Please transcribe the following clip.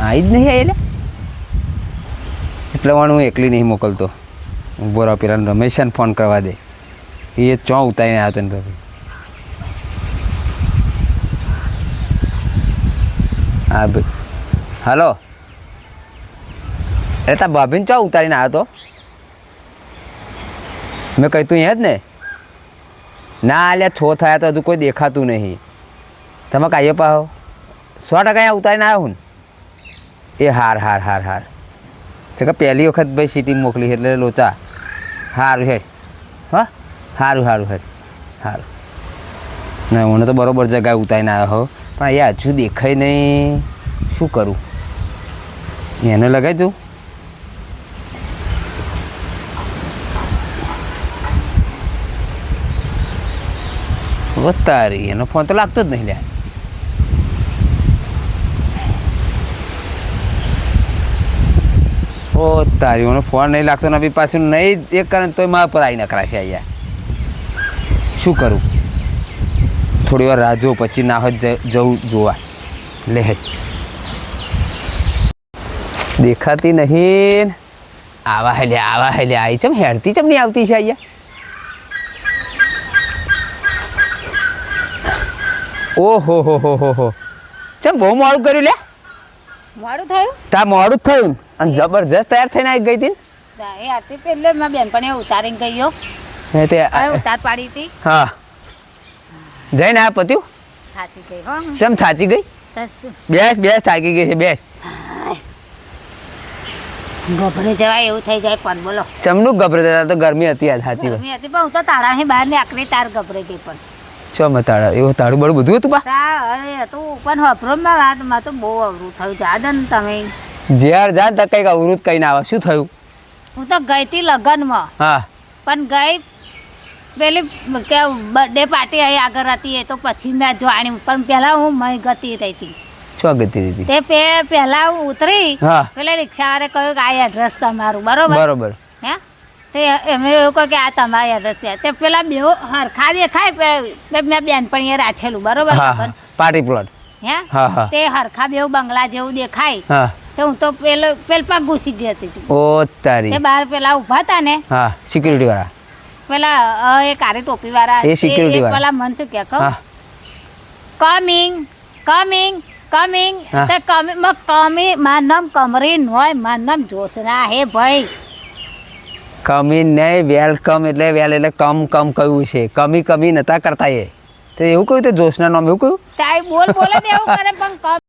આવી જ નહીં એટલે એટલે હું એકલી નહીં મોકલતો. ઉભો રહો, પેલા રમેશને ફોન કરવા દે. એ ચો ઉતારીને આવ્યો તને ભાઈ. હા ભાઈ, હલો. અરે તાર ભાભીને ચો ઉતારીને આવ્યો તો? મેં કહ્યું તું અહીંયા જ ને? ના અલ્યા છો થયા તો હજુ કોઈ દેખાતું નહીં. તમે કાંઈ પાહો 100% અહીંયા ઉતારીને આવ્યો હું ને? એ હાર હાર હાર હાર છે કે પહેલી વખત ભાઈ સિટી મોકલી એટલે લોચા. સારું હેડ. હા સારું સારું હેડ સારું. ના મને તો બરાબર જગ્યાએ ઉતારીને આવ્યો હો, પણ અહીંયા હજુ દેખાય નહીં. શું કરું? એને લગાવી દઉં? તારી એનો ફોન તો લાગતો જ નહીં લ્યા. ઓ તારી એનો ફોન નહીં લાગતો ને પાછું નહીં એક કારણ તોય મારા પર આવી નકરાશે અહીંયા. શું કરું? થોડી વાર રાહ જો, પછી ના હોય જવું જોવા. લે દેખાતી નહીં. આવા હેલે આવી ચમ હેડતી ચમ નહીં આવતી છે અહીંયા? ઓહો હો ચમ બહુ મોડું કર્યું લે. મોડું થયું? તા મોડું જ થયું અને જબરજસ્ત તૈયાર થઈને આવી ગઈ હતી. એ આરતી પેલે મારી બેનપણીએ ઉતારીને ગયો. તે ઉતાર પાડી હતી. હા જઈને આ પત્યું. થાચી ગઈ હો. ચમ થાચી ગઈ? બેસ થાકી ગઈ છે બેસ. ગભરે જવાય એવું થઈ જાય પણ બોલો. ચમનું ગભરે જતા તો ગરમી હતી યાર. સાચી વાત. ગરમી હતી પણ હું તો તાળાની બહાર ને આકરી તાર ગભરે ગઈ પણ. ચમ તાળા એવું તાળું બળું બધું હતું બા? અરે તું પણ હફરોમાં વાતમાં તો બહુ અવરું થયું. જાદન તમે જ્યાર જા તો કંઈક અવરું કઈ ના આવે. શું થયું? હું તો ગઈ હતી લગ્નમાં. હા પણ ગઈ પેલી કે બર્થડે પાર્ટી અહીં આગળ હતી એ તો પછી મેં જોવાની. પણ પહેલા હું મય ગતી રહી હતી. શું ગતિ હતી? તે પહેલા હું ઉતરી. હા પેલા રિક્ષાવાળે કહ્યું કે આ એડ્રેસ તમારું બરોબર બરોબર. હે તે એમે એવું કહ્યું કે આ તમારા એડ્રેસ છે. તે પેલા બે હરખા દેખાય. મેં બેનપણીએ રાખેલું બરોબર. હા પાર્ટી પ્લોટ. હે હા હા તે હરખા બેવ બંગલા જેવું દેખાય. હા તો હું તો પેલપા ઘૂસી ગઈ હતી. ઓ તારી. તે બહાર પેલા ઊભા હતા ને હા સિક્યુરિટી વાળા. પેલા એ કાળી ટોપી વાળા એ security વાળા. પેલા મન શું કે હા કમિંગ કમિંગ કમિંગ હા. તે કમી મારું નામ કમરીન હોય. મારું નામ જોશના હે ભાઈ. કમી નહીં વેલકમ એટલે વેલ એટલે કમ કહ્યું છે. કમી નતા કરતા એ તો એવું કહ્યું. તો જોશના નામ એવું કહ્યું. તાઈ બોલ બોલે ને એવું કરે પણ